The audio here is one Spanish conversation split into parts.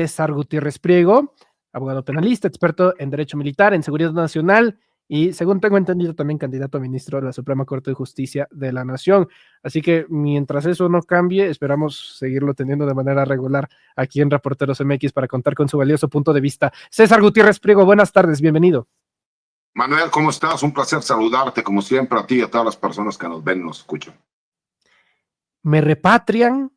César Gutiérrez Priego, abogado penalista, experto en Derecho Militar, en Seguridad Nacional y, según tengo entendido, también candidato a ministro de la Suprema Corte de Justicia de la Nación. Así que mientras eso no cambie, esperamos seguirlo teniendo de manera regular aquí en Reporteros MX para contar con su valioso punto de vista. César Gutiérrez Priego, buenas tardes, bienvenido. Manuel, ¿cómo estás? Un placer saludarte, como siempre, a ti y a todas las personas que nos ven y nos escuchan. ¿Me repatrian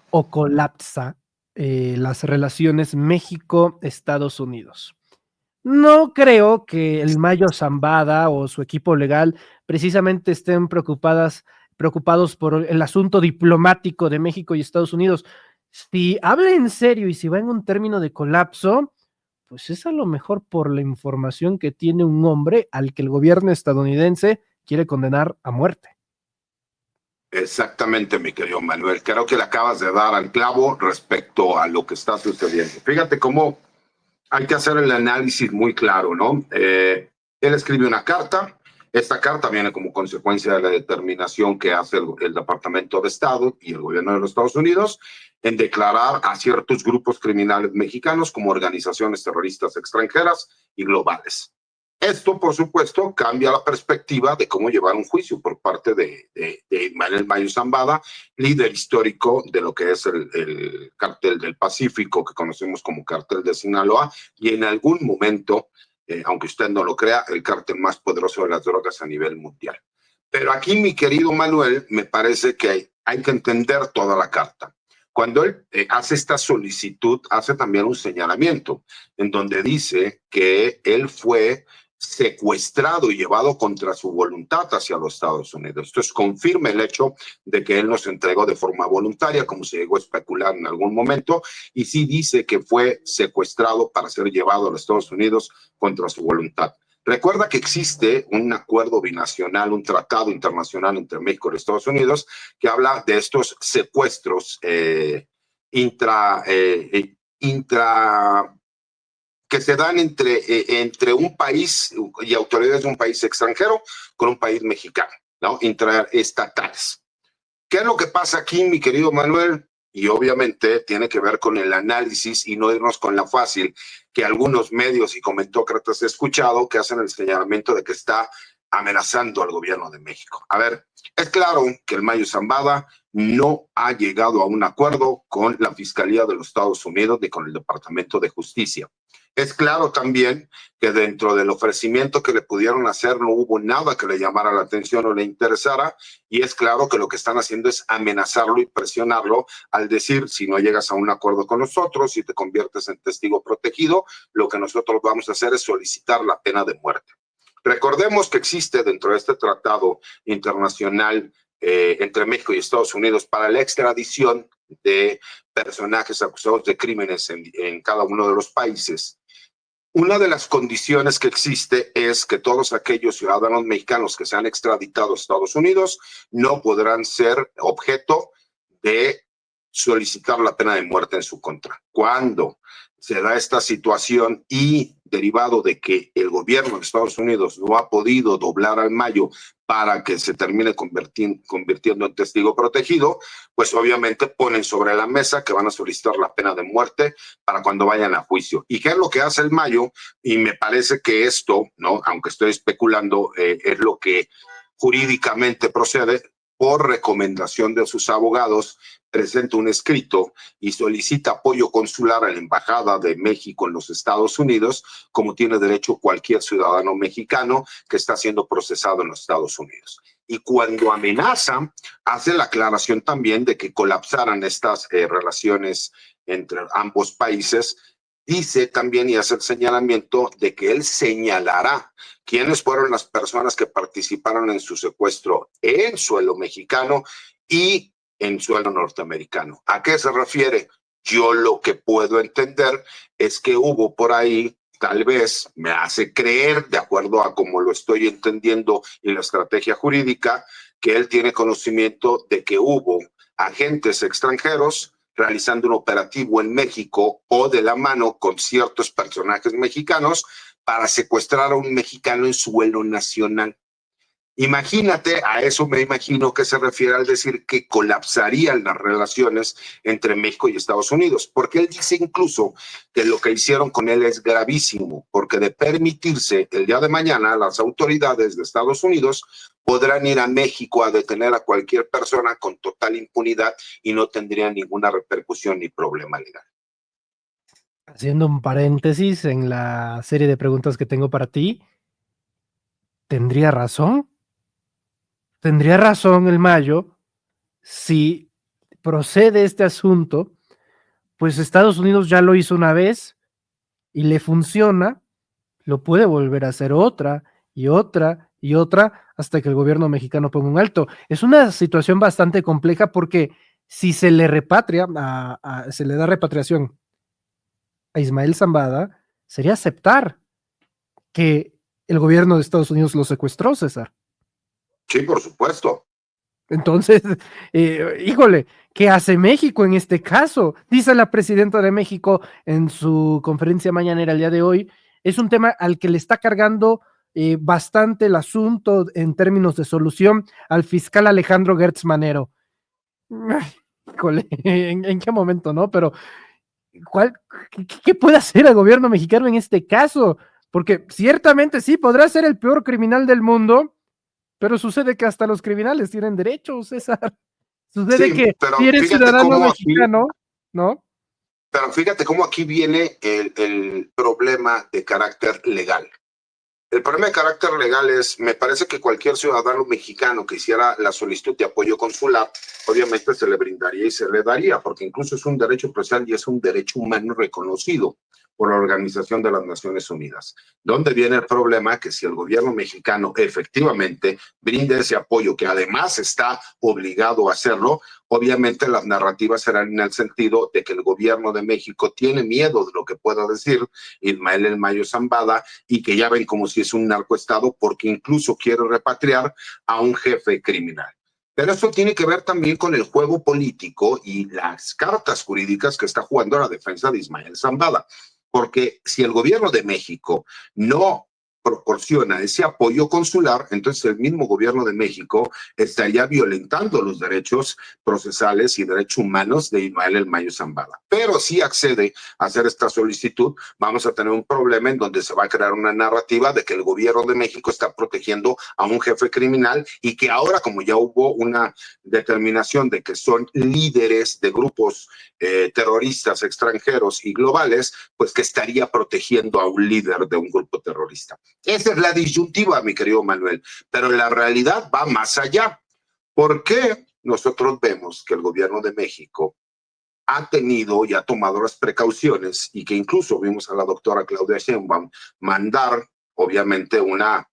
o colapsa las relaciones México-Estados Unidos? No creo que el Mayo Zambada o su equipo legal precisamente estén preocupados por el asunto diplomático de México y Estados Unidos. Si habla en serio y si va en un término de colapso, pues es a lo mejor por la información que tiene un hombre al que el gobierno estadounidense quiere condenar a muerte. Exactamente, mi querido Manuel. Creo que le acabas de dar al clavo respecto a lo que está sucediendo. Fíjate cómo hay que hacer el análisis muy claro, ¿no? Él escribe una carta. Esta carta viene como consecuencia de la determinación que hace el Departamento de Estado y el gobierno de los Estados Unidos en declarar a ciertos grupos criminales mexicanos como organizaciones terroristas extranjeras y globales. Esto, por supuesto, cambia la perspectiva de cómo llevar un juicio por parte de Ismael Mayo Zambada, líder histórico de lo que es el cártel del Pacífico, que conocemos como cártel de Sinaloa, y en algún momento, aunque usted no lo crea, el cártel más poderoso de las drogas a nivel mundial. Pero aquí, mi querido Manuel, me parece que hay que entender toda la carta. Cuando él hace esta solicitud, hace también un señalamiento en donde dice que él fue secuestrado y llevado contra su voluntad hacia los Estados Unidos. Entonces confirma el hecho de que él nos entregó de forma voluntaria, como se llegó a especular en algún momento, y sí dice que fue secuestrado para ser llevado a los Estados Unidos contra su voluntad. Recuerda que existe un acuerdo binacional, un tratado internacional entre México y los Estados Unidos que habla de estos secuestros que se dan entre un país y autoridades de un país extranjero con un país mexicano, ¿no? Intraestatales. ¿Qué es lo que pasa aquí, mi querido Manuel? Y obviamente tiene que ver con el análisis y no irnos con la fácil que algunos medios y comentócratas he escuchado que hacen el señalamiento de que está amenazando al gobierno de México. A ver, es claro que el Mayo Zambada no ha llegado a un acuerdo con la Fiscalía de los Estados Unidos ni con el Departamento de Justicia. Es claro también que dentro del ofrecimiento que le pudieron hacer no hubo nada que le llamara la atención o le interesara, y es claro que lo que están haciendo es amenazarlo y presionarlo al decir, si no llegas a un acuerdo con nosotros, si te conviertes en testigo protegido, lo que nosotros vamos a hacer es solicitar la pena de muerte. Recordemos que existe dentro de este tratado internacional entre México y Estados Unidos para la extradición de personajes acusados de crímenes en cada uno de los países. Una de las condiciones que existe es que todos aquellos ciudadanos mexicanos que sean extraditados a Estados Unidos no podrán ser objeto de solicitar la pena de muerte en su contra. Cuando se da esta situación y derivado de que el gobierno de Estados Unidos no ha podido doblar al Mayo para que se termine convirtiendo en testigo protegido, pues obviamente ponen sobre la mesa que van a solicitar la pena de muerte para cuando vayan a juicio. ¿Y qué es lo que hace el Mayo? Y me parece que esto, ¿no? Aunque estoy especulando, es lo que jurídicamente procede. Por recomendación de sus abogados, presenta un escrito y solicita apoyo consular a la Embajada de México en los Estados Unidos, como tiene derecho cualquier ciudadano mexicano que está siendo procesado en los Estados Unidos. Y cuando amenaza, hace la aclaración también de que colapsaran estas relaciones entre ambos países. Dice también y hace el señalamiento de que él señalará quiénes fueron las personas que participaron en su secuestro en suelo mexicano y en suelo norteamericano. ¿A qué se refiere? Yo lo que puedo entender es que hubo por ahí, tal vez me hace creer, de acuerdo a cómo lo estoy entendiendo en la estrategia jurídica, que él tiene conocimiento de que hubo agentes extranjeros realizando un operativo en México o de la mano con ciertos personajes mexicanos para secuestrar a un mexicano en suelo nacional. Imagínate, a eso me imagino que se refiere al decir que colapsarían las relaciones entre México y Estados Unidos, porque él dice incluso que lo que hicieron con él es gravísimo, porque de permitirse el día de mañana, las autoridades de Estados Unidos podrán ir a México a detener a cualquier persona con total impunidad y no tendrían ninguna repercusión ni problema legal. Haciendo un paréntesis en la serie de preguntas que tengo para ti, ¿tendría razón? ¿Tendría razón el Mayo si procede este asunto? Pues Estados Unidos ya lo hizo una vez y le funciona, lo puede volver a hacer otra y otra y otra hasta que el gobierno mexicano ponga un alto. Es una situación bastante compleja porque si se le repatria, se le da repatriación a Ismael Zambada, sería aceptar que el gobierno de Estados Unidos lo secuestró, César. Sí, por supuesto. Entonces, híjole, ¿qué hace México en este caso? Dice la presidenta de México en su conferencia mañanera el día de hoy, es un tema al que le está cargando bastante el asunto en términos de solución al fiscal Alejandro Gertz Manero. Híjole, ¿en qué momento, no? Pero, ¿qué puede hacer el gobierno mexicano en este caso? Porque ciertamente sí, podrá ser el peor criminal del mundo, pero sucede que hasta los criminales tienen derechos, César. Sucede Sí, que pero si eres fíjate ciudadano cómo aquí, mexicano, ¿no? pero fíjate cómo aquí viene el problema de carácter legal. El problema de carácter legal es, me parece que cualquier ciudadano mexicano que hiciera la solicitud de apoyo consular, obviamente se le brindaría y se le daría, porque incluso es un derecho procesal y es un derecho humano reconocido por la Organización de las Naciones Unidas. ¿Dónde viene el problema? Que si el gobierno mexicano efectivamente brinda ese apoyo, que además está obligado a hacerlo, obviamente las narrativas serán en el sentido de que el gobierno de México tiene miedo de lo que pueda decir Ismael El Mayo Zambada y que ya ven como si es un narcoestado porque incluso quiere repatriar a un jefe criminal. Pero eso tiene que ver también con el juego político y las cartas jurídicas que está jugando la defensa de Ismael Zambada. Porque si el gobierno de México no proporciona ese apoyo consular, entonces el mismo gobierno de México estaría violentando los derechos procesales y derechos humanos de Ismael El Mayo Zambada. Pero si accede a hacer esta solicitud, vamos a tener un problema en donde se va a crear una narrativa de que el gobierno de México está protegiendo a un jefe criminal y que ahora, como ya hubo una determinación de que son líderes de grupos terroristas extranjeros y globales, pues que estaría protegiendo a un líder de un grupo terrorista. Esa es la disyuntiva, mi querido Manuel, pero la realidad va más allá. ¿Por qué nosotros vemos que el gobierno de México ha tenido y ha tomado las precauciones y que incluso vimos a la doctora Claudia Sheinbaum mandar, obviamente, una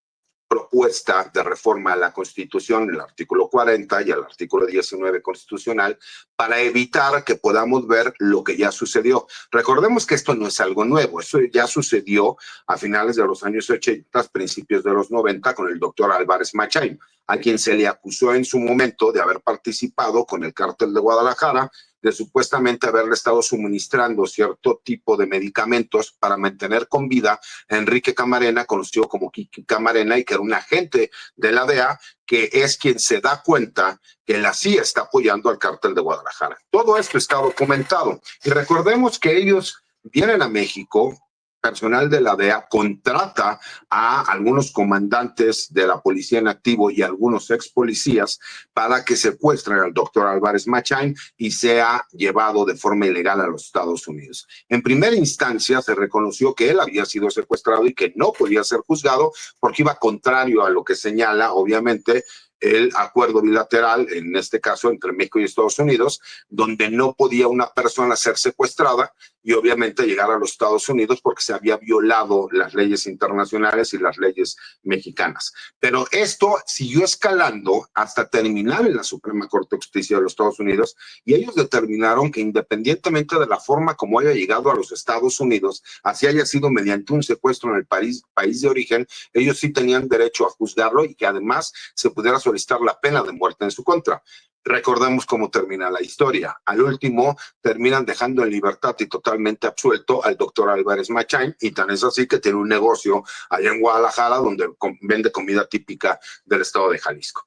propuesta de reforma a la Constitución, el artículo 40 y el artículo 19 constitucional, para evitar que podamos ver lo que ya sucedió? Recordemos que esto no es algo nuevo, eso ya sucedió a finales de los años 80, principios de los 90, con el doctor Álvarez Machain, a quien se le acusó en su momento de haber participado con el cártel de Guadalajara, de supuestamente haberle estado suministrando cierto tipo de medicamentos para mantener con vida a Enrique Camarena, conocido como Kiki Camarena, y que era un agente de la DEA, que es quien se da cuenta que la CIA está apoyando al cártel de Guadalajara. Todo esto está documentado. Y recordemos que ellos vienen a México, personal de la DEA contrata a algunos comandantes de la policía en activo y algunos ex policías para que secuestren al doctor Álvarez Machain y sea llevado de forma ilegal a los Estados Unidos. En primera instancia se reconoció que él había sido secuestrado y que no podía ser juzgado porque iba contrario a lo que señala, obviamente, el acuerdo bilateral, en este caso entre México y Estados Unidos, donde no podía una persona ser secuestrada y obviamente llegar a los Estados Unidos porque se había violado las leyes internacionales y las leyes mexicanas. Pero esto siguió escalando hasta terminar en la Suprema Corte de Justicia de los Estados Unidos y ellos determinaron que independientemente de la forma como haya llegado a los Estados Unidos, así haya sido mediante un secuestro en el país de origen, ellos sí tenían derecho a juzgarlo y que además se pudiera solicitar la pena de muerte en su contra. Recordemos cómo termina la historia. Al último, terminan dejando en libertad y totalmente absuelto al doctor Álvarez Machain, y tan es así que tiene un negocio allá en Guadalajara donde vende comida típica del estado de Jalisco.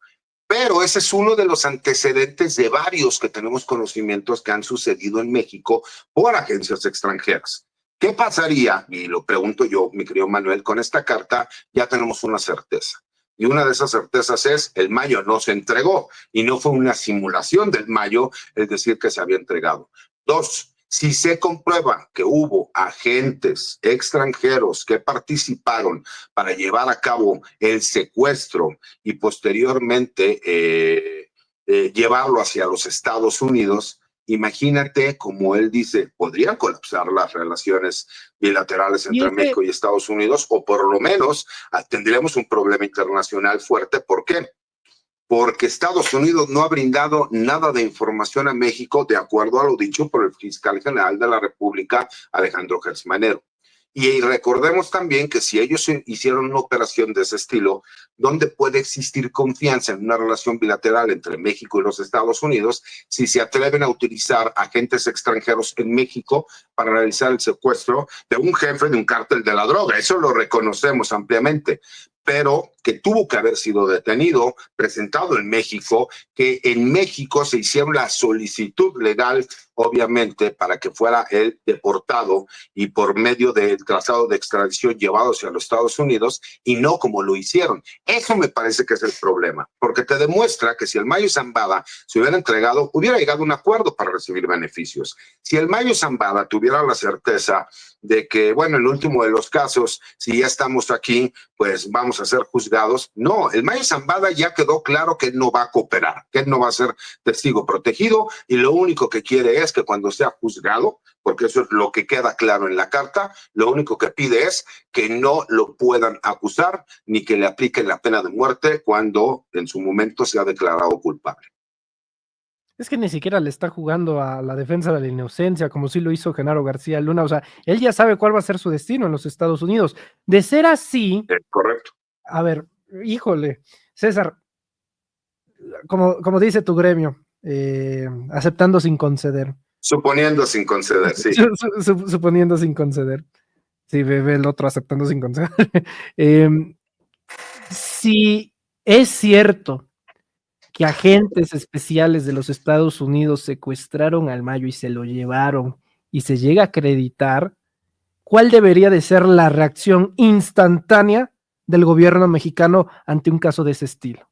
Pero ese es uno de los antecedentes de varios que tenemos conocimientos que han sucedido en México por agencias extranjeras. ¿Qué pasaría? Y lo pregunto yo, mi querido Manuel, con esta carta ya tenemos una certeza. Y una de esas certezas es, el Mayo no se entregó y no fue una simulación del Mayo el decir que se había entregado. Dos, si se comprueba que hubo agentes extranjeros que participaron para llevar a cabo el secuestro y posteriormente llevarlo hacia los Estados Unidos, imagínate, como él dice, podrían colapsar las relaciones bilaterales entre México y Estados Unidos, o por lo menos tendríamos un problema internacional fuerte. ¿Por qué? Porque Estados Unidos no ha brindado nada de información a México, de acuerdo a lo dicho por el fiscal general de la República, Alejandro Gertz Manero. Y recordemos también que si ellos hicieron una operación de ese estilo, ¿dónde puede existir confianza en una relación bilateral entre México y los Estados Unidos si se atreven a utilizar agentes extranjeros en México para realizar el secuestro de un jefe de un cártel de la droga? Eso lo reconocemos ampliamente, pero que tuvo que haber sido detenido, presentado en México, que en México se hicieron la solicitud legal, obviamente, para que fuera él deportado y por medio del trazado de extradición llevado hacia los Estados Unidos, y no como lo hicieron. Eso me parece que es el problema, porque te demuestra que si el Mayo Zambada se hubiera entregado, hubiera llegado a un acuerdo para recibir beneficios. Si el Mayo Zambada tuviera la certeza de que, bueno, en el último de los casos, si ya estamos aquí, pues vamos a ser juzgados. No, el Mayo Zambada ya quedó claro que él no va a cooperar, que él no va a ser testigo protegido, y lo único que quiere es que cuando sea juzgado, porque eso es lo que queda claro en la carta, lo único que pide es que no lo puedan acusar ni que le apliquen la pena de muerte cuando en su momento sea declarado culpable. Es que ni siquiera le está jugando a la defensa de la inocencia, como sí lo hizo Genaro García Luna. O sea, él ya sabe cuál va a ser su destino en los Estados Unidos. De ser así, Correcto. a ver, híjole, César, como dice tu gremio, aceptando sin conceder. Suponiendo sin conceder, sí. Suponiendo sin conceder. Sí, ve el otro aceptando sin conceder. Si es cierto que agentes especiales de los Estados Unidos secuestraron al Mayo y se lo llevaron y se llega a acreditar, ¿cuál debería de ser la reacción instantánea del gobierno mexicano ante un caso de ese estilo?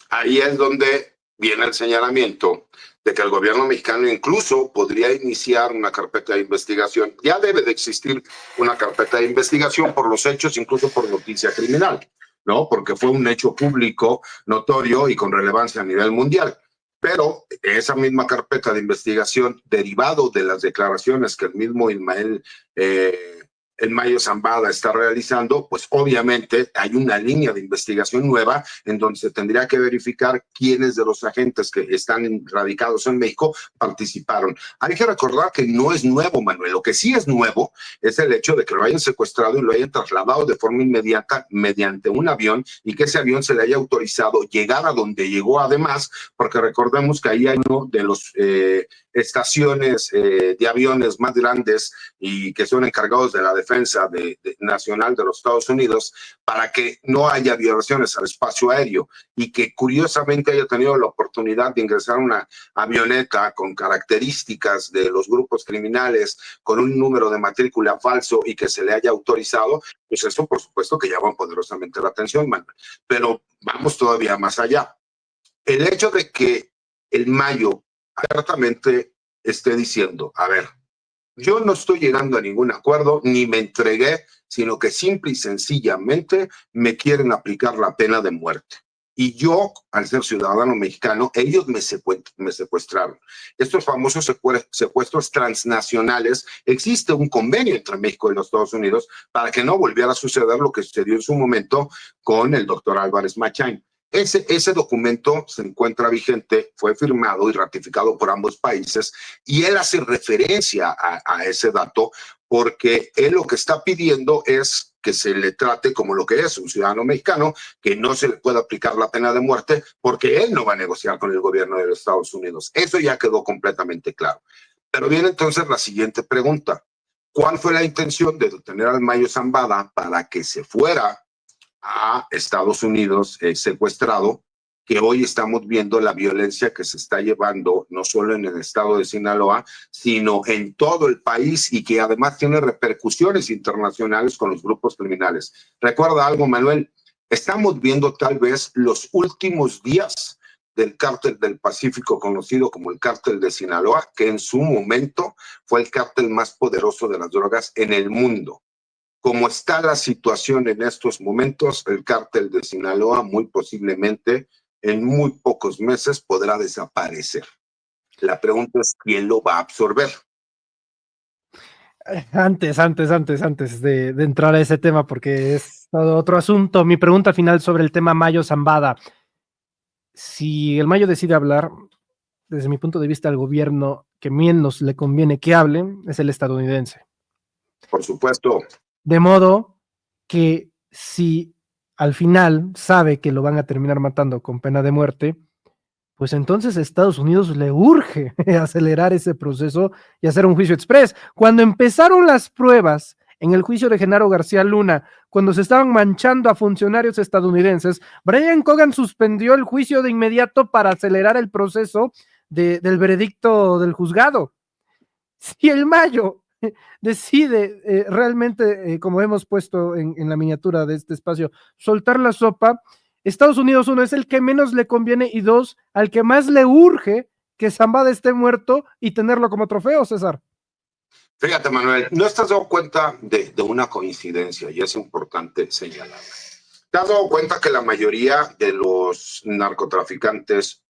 Ahí es donde viene el señalamiento de que el gobierno mexicano incluso podría iniciar una carpeta de investigación. Ya debe de existir una carpeta de investigación por los hechos, incluso por noticia criminal, ¿no? Porque fue un hecho público, notorio y con relevancia a nivel mundial. Pero esa misma carpeta de investigación, derivado de las declaraciones que el mismo el Mayo Zambada está realizando, pues obviamente hay una línea de investigación nueva en donde se tendría que verificar quiénes de los agentes que están radicados en México participaron. Hay que recordar que no es nuevo, Manuel. Lo que sí es nuevo es el hecho de que lo hayan secuestrado y lo hayan trasladado de forma inmediata mediante un avión, y que ese avión se le haya autorizado llegar a donde llegó, además, porque recordemos que ahí hay uno de los estaciones de aviones más grandes y que son encargados de la defensa nacional de los Estados Unidos, para que no haya violaciones al espacio aéreo, y que curiosamente haya tenido la oportunidad de ingresar a una avioneta con características de los grupos criminales, con un número de matrícula falso, y que se le haya autorizado, pues eso por supuesto que llama poderosamente la atención, Manuel. Pero vamos todavía más allá. El hecho de que el Mayo abiertamente esté diciendo, a ver, yo no estoy llegando a ningún acuerdo, ni me entregué, sino que simple y sencillamente me quieren aplicar la pena de muerte. Y yo, al ser ciudadano mexicano, ellos me secuestraron. Estos famosos secuestros transnacionales, existe un convenio entre México y los Estados Unidos para que no volviera a suceder lo que sucedió en su momento con el doctor Álvarez Machain. Ese documento se encuentra vigente, fue firmado y ratificado por ambos países, y él hace referencia a ese dato porque él lo que está pidiendo es que se le trate como lo que es un ciudadano mexicano, que no se le puede aplicar la pena de muerte porque él no va a negociar con el gobierno de los Estados Unidos. Eso ya quedó completamente claro. Pero viene entonces la siguiente pregunta. ¿Cuál fue la intención de detener al Mayo Zambada para que se fuera a Estados Unidos secuestrado? Que hoy estamos viendo la violencia que se está llevando no solo en el estado de Sinaloa, sino en todo el país y que además tiene repercusiones internacionales con los grupos criminales. Recuerda algo, Manuel, estamos viendo tal vez los últimos días del cártel del Pacífico, conocido como el cártel de Sinaloa, que en su momento fue el cártel más poderoso de las drogas en el mundo. Como está la situación en estos momentos, el cártel de Sinaloa muy posiblemente en muy pocos meses podrá desaparecer. La pregunta es, ¿quién lo va a absorber? Antes de entrar a ese tema, porque es todo otro asunto, mi pregunta final sobre el tema Mayo Zambada. Si el Mayo decide hablar, desde mi punto de vista, el gobierno que menos le conviene que hable es el estadounidense. Por supuesto. De modo que si al final sabe que lo van a terminar matando con pena de muerte, pues entonces a Estados Unidos le urge acelerar ese proceso y hacer un juicio express. Cuando empezaron las pruebas en el juicio de Genaro García Luna, cuando se estaban manchando a funcionarios estadounidenses, Brian Cogan suspendió el juicio de inmediato para acelerar el proceso del veredicto del juzgado. Si el Mayo decide realmente, como hemos puesto en la miniatura de este espacio, soltar la sopa, Estados Unidos, uno, es el que menos le conviene, y dos, al que más le urge que Zambada esté muerto y tenerlo como trofeo, César. Fíjate, Manuel, ¿no estás dado cuenta de una coincidencia? Y es importante señalar. ¿Te has dado cuenta que la mayoría de los narcotraficantes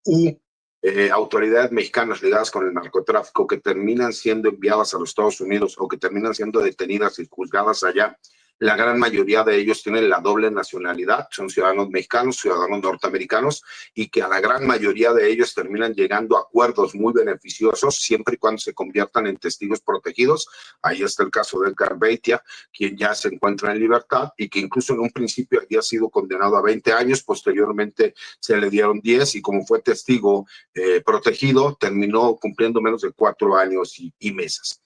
autoridades mexicanas ligadas con el narcotráfico que terminan siendo enviadas a los Estados Unidos o que terminan siendo detenidas y juzgadas allá, la gran mayoría de ellos tienen la doble nacionalidad, son ciudadanos mexicanos, ciudadanos norteamericanos, y que a la gran mayoría de ellos terminan llegando a acuerdos muy beneficiosos siempre y cuando se conviertan en testigos protegidos? Ahí está el caso de Edgar Beitia, quien ya se encuentra en libertad y que incluso en un principio había sido condenado a 20 años, posteriormente se le dieron 10 y como fue testigo protegido, terminó cumpliendo menos de 4 años y meses.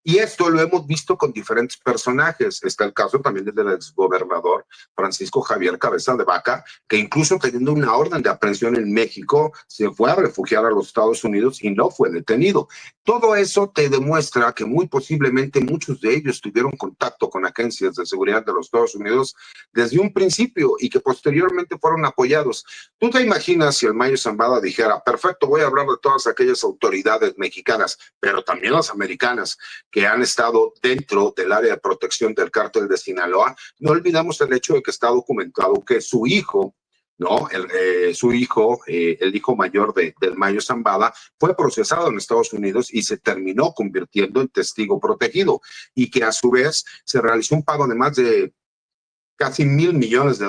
Y esto lo hemos visto con diferentes personajes. Está el caso también del exgobernador Francisco Javier Cabeza de Vaca, que incluso teniendo una orden de aprehensión en México, se fue a refugiar a los Estados Unidos y no fue detenido. Todo eso te demuestra que muy posiblemente muchos de ellos tuvieron contacto con agencias de seguridad de los Estados Unidos desde un principio y que posteriormente fueron apoyados. ¿Tú te imaginas si el Mayo Zambada dijera, perfecto, voy a hablar de todas aquellas autoridades mexicanas, pero también las americanas, que han estado dentro del área de protección del cártel de Sinaloa? No olvidamos el hecho de que está documentado que su hijo, ¿no? Su hijo, el hijo mayor del Mayo Zambada, fue procesado en Estados Unidos y se terminó convirtiendo en testigo protegido, y que a su vez se realizó un pago de más de casi $1,000 millones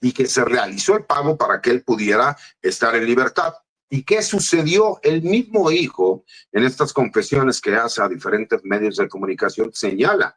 y que se realizó el pago para que él pudiera estar en libertad. ¿Y qué sucedió? El mismo hijo, en estas confesiones que hace a diferentes medios de comunicación, señala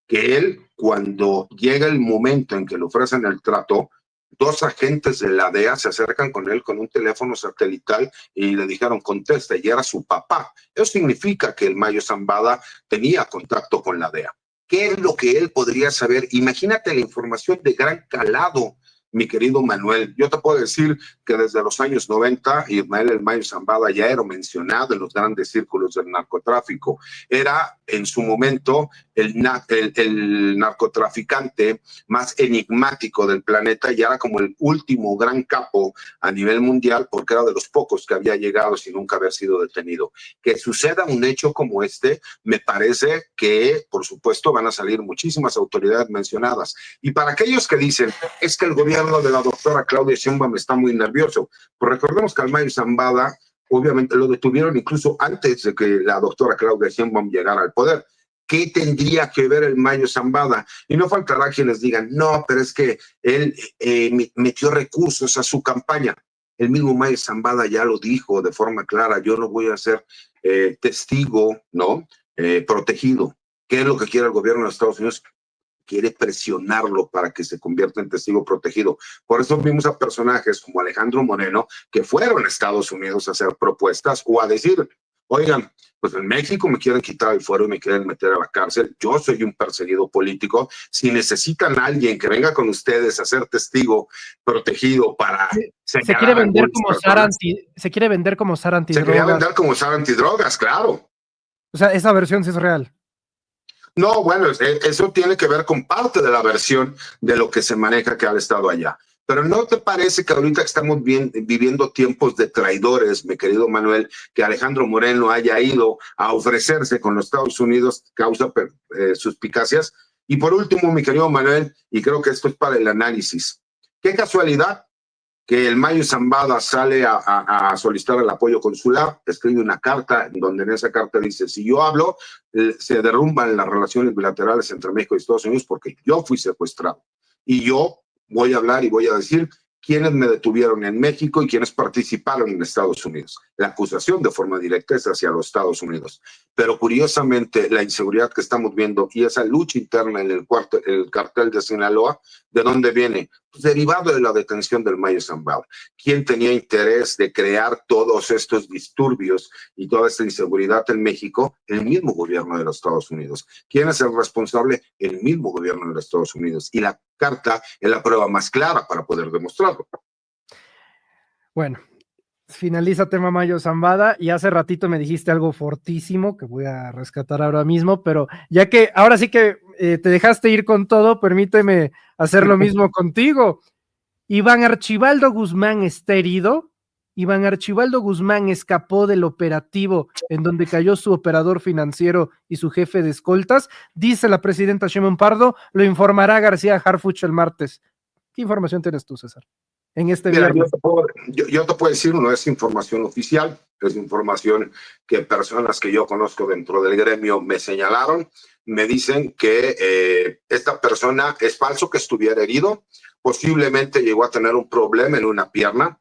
que él, cuando llega el momento en que le ofrecen el trato, 2 agentes de la DEA se acercan con él con un teléfono satelital y le dijeron, contesta, y era su papá. Eso significa que el Mayo Zambada tenía contacto con la DEA. ¿Qué es lo que él podría saber? Imagínate la información de gran calado, mi querido Manuel. Yo te puedo decir que desde los años 90, Ismael El Mayo Zambada ya era mencionado en los grandes círculos del narcotráfico. Era en su momento el narcotraficante más enigmático del planeta, y era como el último gran capo a nivel mundial, porque era de los pocos que había llegado sin nunca haber sido detenido. Que suceda un hecho como este, me parece que, por supuesto, van a salir muchísimas autoridades mencionadas. Y para aquellos que dicen, es que el gobierno de la doctora Claudia Sheinbaum está muy nervioso, pues recordemos que al Mayo Zambada obviamente lo detuvieron incluso antes de que la doctora Claudia Sheinbaum llegara al poder. ¿Qué tendría que ver el Mayo Zambada? Y no faltará quienes digan, no, pero es que él metió recursos a su campaña. El mismo Mayo Zambada ya lo dijo de forma clara, yo no voy a ser testigo, ¿no? Protegido. ¿Qué es lo que quiere el gobierno de Estados Unidos? quiere presionarlo para que se convierta en testigo protegido. Por eso vimos a personajes como Alejandro Moreno que fueron a Estados Unidos a hacer propuestas o a decir, oigan, pues en México me quieren quitar el fuero y me quieren meter a la cárcel, yo soy un perseguido político, si necesitan a alguien que venga con ustedes a ser testigo protegido para se quiere vender como SAR se quiere vender como SAR antidrogas. Se quería vender como SAR antidrogas, claro. O sea, esa versión sí es real. No, bueno, eso tiene que ver con parte de la versión de lo que se maneja que ha estado allá. Pero ¿no te parece que ahorita estamos viviendo tiempos de traidores, mi querido Manuel, que Alejandro Moreno haya ido a ofrecerse con los Estados Unidos causa suspicacias? Y por último, mi querido Manuel, y creo que esto es para el análisis, qué casualidad que el Mayo Zambada sale a solicitar el apoyo consular, escribe una carta donde en esa carta dice, si yo hablo, se derrumban las relaciones bilaterales entre México y Estados Unidos porque yo fui secuestrado. Y yo voy a hablar y voy a decir quiénes me detuvieron en México y quiénes participaron en Estados Unidos. La acusación de forma directa es hacia los Estados Unidos. Pero curiosamente, la inseguridad que estamos viendo y esa lucha interna en el cartel de Sinaloa, ¿de dónde viene? Pues derivado de la detención del Mayo Zambada. ¿Quién tenía interés de crear todos estos disturbios y toda esta inseguridad en México? El mismo gobierno de los Estados Unidos. ¿Quién es el responsable? El mismo gobierno de los Estados Unidos. Y la carta es la prueba más clara para poder demostrarlo. Bueno, finaliza tema Mayo Zambada y hace ratito me dijiste algo fortísimo que voy a rescatar ahora mismo, pero ya que ahora sí que te dejaste ir con todo, permíteme hacer lo mismo contigo. Iván Archibaldo Guzmán está herido. Iván Archibaldo Guzmán escapó del operativo en donde cayó su operador financiero y su jefe de escoltas, dice la presidenta Sheinbaum Pardo, lo informará García Harfuch el martes. ¿Qué información tienes tú, César? En este viernes. Yo te puedo decir, no es información oficial, es información que personas que yo conozco dentro del gremio me señalaron, me dicen que esta persona es falso que estuviera herido, posiblemente llegó a tener un problema en una pierna.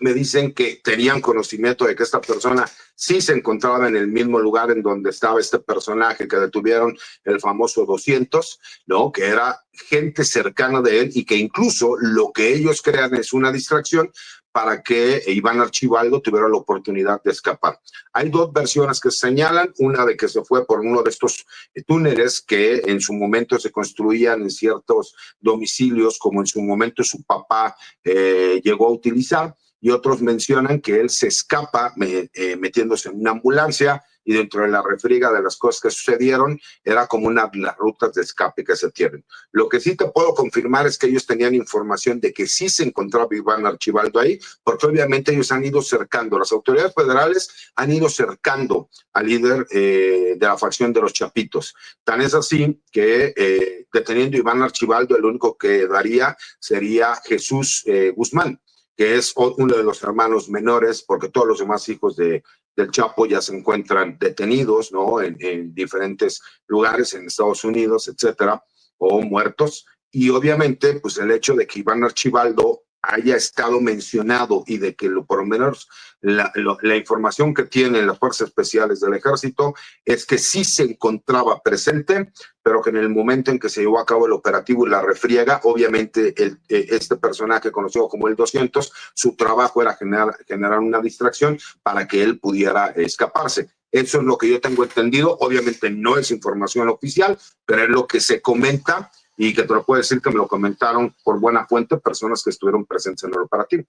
Me dicen que tenían conocimiento de que esta persona sí se encontraba en el mismo lugar en donde estaba este personaje que detuvieron, el famoso 200, ¿no? Que era gente cercana de él y que incluso lo que ellos crean es una distracción para que Iván Archibaldo tuviera la oportunidad de escapar. Hay dos versiones que señalan, una de que se fue por uno de estos túneles que en su momento se construían en ciertos domicilios, como en su momento su papá llegó a utilizar, y otros mencionan que él se escapa metiéndose en una ambulancia y dentro de la refriega de las cosas que sucedieron era como las rutas de escape que se tienen. Lo que sí te puedo confirmar es que ellos tenían información de que sí se encontraba Iván Archibaldo ahí, porque obviamente ellos han ido cercando, las autoridades federales han ido cercando al líder de la facción de los Chapitos. Tan es así que deteniendo a Iván Archibaldo, el único que daría sería Jesús Guzmán, que es uno de los hermanos menores, porque todos los demás hijos del Chapo ya se encuentran detenidos, ¿no? En diferentes lugares, en Estados Unidos, etcétera, o muertos. Y obviamente, pues el hecho de que Iván Archibaldo haya estado mencionado y de que por lo menos la información que tienen las fuerzas especiales del ejército es que sí se encontraba presente, pero que en el momento en que se llevó a cabo el operativo y la refriega, obviamente este personaje conocido como el 200, su trabajo era generar una distracción para que él pudiera escaparse. Eso es lo que yo tengo entendido. Obviamente no es información oficial, pero es lo que se comenta y que te lo puedo decir que me lo comentaron por buena fuente personas que estuvieron presentes en el operativo.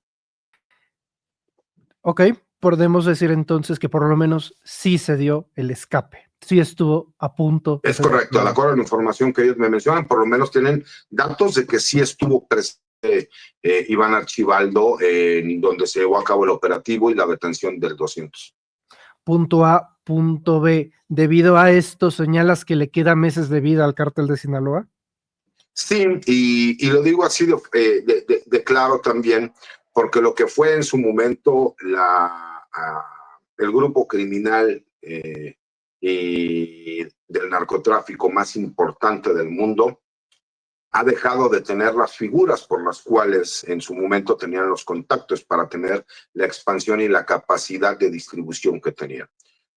Ok, podemos decir entonces que por lo menos sí se dio el escape, sí estuvo a punto. Es correcto, de acuerdo a la información que ellos me mencionan, por lo menos tienen datos de que sí estuvo presente Iván Archibaldo en donde se llevó a cabo el operativo y la detención del 200. Punto A, punto B. Debido a esto, ¿señalas que le queda meses de vida al cártel de Sinaloa? Sí, y lo digo así de claro también, porque lo que fue en su momento el grupo criminal y del narcotráfico más importante del mundo ha dejado de tener las figuras por las cuales en su momento tenían los contactos para tener la expansión y la capacidad de distribución que tenían.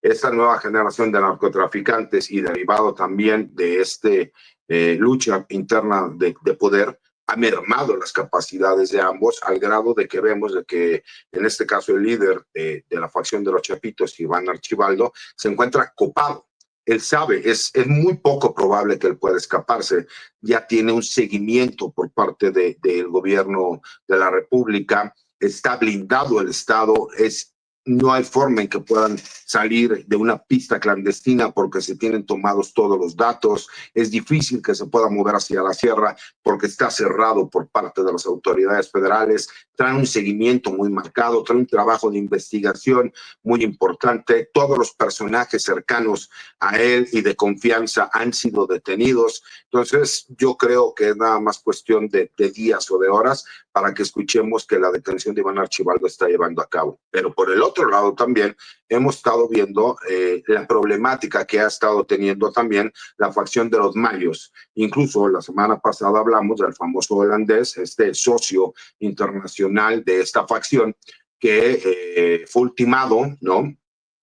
Esta nueva generación de narcotraficantes y derivado también de este lucha interna de poder ha mermado las capacidades de ambos al grado de que vemos de que en este caso el líder de la facción de los Chapitos, Iván Archibaldo, se encuentra copado. Él sabe, es muy poco probable que él pueda escaparse. Ya tiene un seguimiento por parte del gobierno de la República, está blindado el Estado, no hay forma en que puedan salir de una pista clandestina porque se tienen tomados todos los datos. Es difícil que se pueda mover hacia la sierra porque está cerrado por parte de las autoridades federales. Traen un seguimiento muy marcado, traen un trabajo de investigación muy importante. Todos los personajes cercanos a él y de confianza han sido detenidos. Entonces, yo creo que es nada más cuestión de días o de horas para que escuchemos que la detención de Iván Archibaldo está llevando a cabo. Pero por el otro lado también hemos estado viendo la problemática que ha estado teniendo también la facción de los Mayos. Incluso la semana pasada hablamos del famoso holandés, este socio internacional de esta facción, que fue ultimado, ¿no?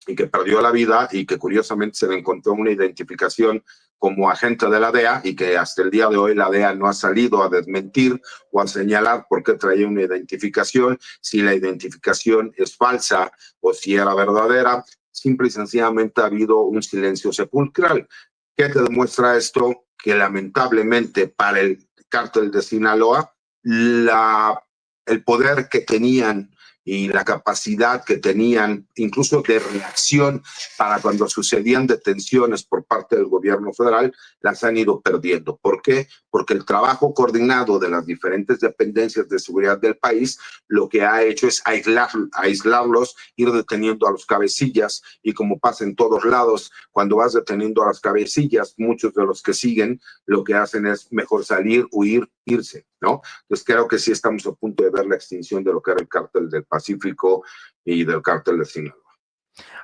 Y que perdió la vida y que curiosamente se le encontró una identificación como agente de la DEA y que hasta el día de hoy la DEA no ha salido a desmentir o a señalar por qué traía una identificación, si la identificación es falsa o si era verdadera. Simple y sencillamente ha habido un silencio sepulcral. ¿Qué te demuestra esto? Que lamentablemente para el cártel de Sinaloa, el poder que tenían y la capacidad que tenían, incluso de reacción para cuando sucedían detenciones por parte del gobierno federal, las han ido perdiendo. ¿Por qué? Porque el trabajo coordinado de las diferentes dependencias de seguridad del país lo que ha hecho es aislarlos, ir deteniendo a los cabecillas, y como pasa en todos lados, cuando vas deteniendo a las cabecillas, muchos de los que siguen lo que hacen es mejor salir, huir, irse, ¿no? Entonces creo que sí estamos a punto de ver la extinción de lo que era el cártel del Pacífico y del cártel de Sinaloa.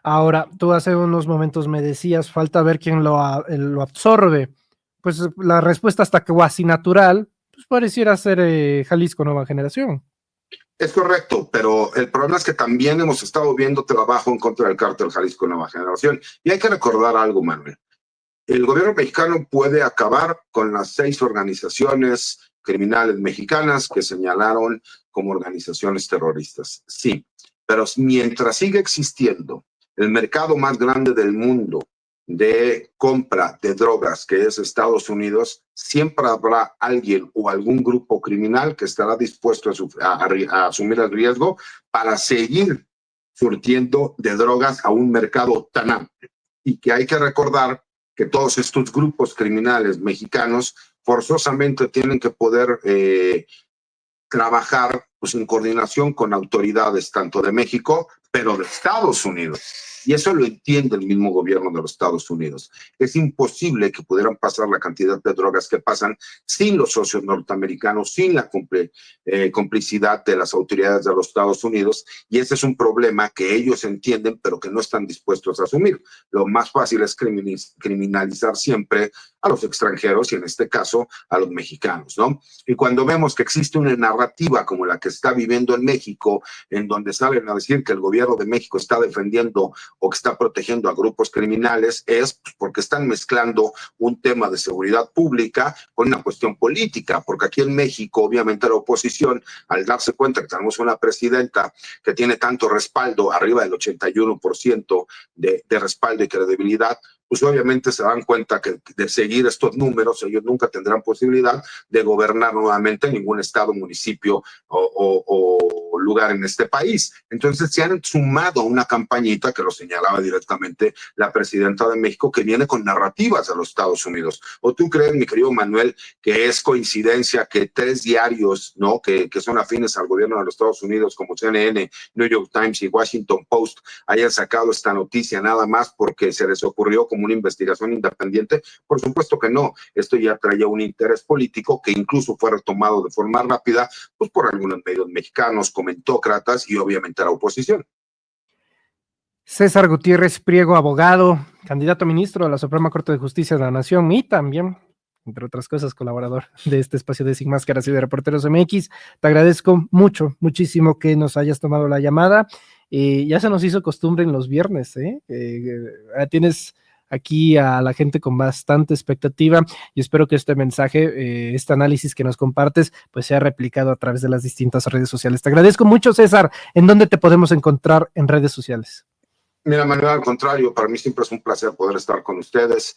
Ahora, tú hace unos momentos me decías, falta ver quién lo absorbe. Pues la respuesta hasta que así natural, pues pareciera ser Jalisco Nueva Generación. Es correcto, pero el problema es que también hemos estado viendo trabajo en contra del cártel Jalisco Nueva Generación. Y hay que recordar algo, Manuel. El gobierno mexicano puede acabar con las 6 organizaciones criminales mexicanas que señalaron como organizaciones terroristas. Sí, pero mientras siga existiendo el mercado más grande del mundo de compra de drogas, que es Estados Unidos, siempre habrá alguien o algún grupo criminal que estará dispuesto a asumir el riesgo para seguir surtiendo de drogas a un mercado tan amplio. Y que hay que recordar que todos estos grupos criminales mexicanos forzosamente tienen que poder trabajar pues, en coordinación con autoridades tanto de México, pero de Estados Unidos. Y eso lo entiende el mismo gobierno de los Estados Unidos. Es imposible que pudieran pasar la cantidad de drogas que pasan sin los socios norteamericanos, sin la complicidad de las autoridades de los Estados Unidos. Y ese es un problema que ellos entienden, pero que no están dispuestos a asumir. Lo más fácil es criminalizar siempre a los extranjeros y en este caso a los mexicanos, ¿no? Y cuando vemos que existe una narrativa como la que está viviendo en México, en donde salen a decir que el gobierno de México está defendiendo o que está protegiendo a grupos criminales, es porque están mezclando un tema de seguridad pública con una cuestión política, porque aquí en México, obviamente la oposición, al darse cuenta que tenemos una presidenta que tiene tanto respaldo, arriba del 81% de respaldo y credibilidad, pues obviamente se dan cuenta que de seguir estos números, ellos nunca tendrán posibilidad de gobernar nuevamente ningún estado, municipio o lugar en este país. Entonces se han sumado a una campañita que lo señalaba directamente la presidenta de México, que viene con narrativas de los Estados Unidos. ¿O tú crees, mi querido Manuel, que es coincidencia que 3 diarios, ¿no?, que son afines al gobierno de los Estados Unidos, como CNN, New York Times y Washington Post, hayan sacado esta noticia nada más porque se les ocurrió como una investigación independiente? Por supuesto que no. Esto ya traía un interés político que incluso fue retomado de forma rápida pues por algunos medios mexicanos, comentócratas y obviamente la oposición. César Gutiérrez Priego, abogado, candidato a ministro de la Suprema Corte de Justicia de la Nación y también, entre otras cosas, colaborador de este espacio de Sin Máscaras y de Reporteros MX. Te agradezco muchísimo que nos hayas tomado la llamada. Ya se nos hizo costumbre en los viernes, ¿eh? Tienes aquí a la gente con bastante expectativa y espero que este mensaje, este análisis que nos compartes, pues sea replicado a través de las distintas redes sociales. Te agradezco mucho, César. ¿En dónde te podemos encontrar en redes sociales? Mira, Manuel, al contrario, para mí siempre es un placer poder estar con ustedes.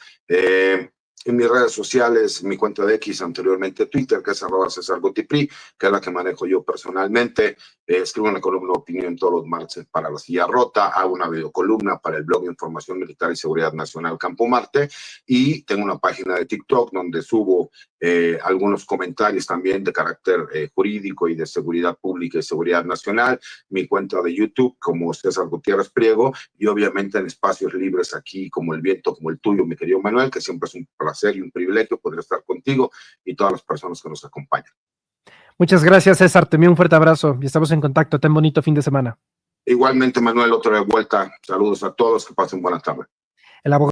En mis redes sociales, mi cuenta de X, anteriormente Twitter, que es @CesarGotipri, que es la que manejo yo personalmente. Escribo una columna de opinión todos los martes para La Silla Rota, hago una videocolumna para el blog de Información Militar y Seguridad Nacional Campo Marte, y tengo una página de TikTok donde subo algunos comentarios también de carácter jurídico y de seguridad pública y seguridad nacional. Mi cuenta de YouTube como César Gutiérrez Priego, y obviamente en espacios libres aquí como el viento, como el tuyo, mi querido Manuel, que siempre es un placer y un privilegio poder estar contigo y todas las personas que nos acompañan. Muchas gracias, César. Te envío un fuerte abrazo y estamos en contacto. Ten bonito fin de semana. Igualmente, Manuel, otra vuelta. Saludos a todos, que pasen buena tarde. El abogado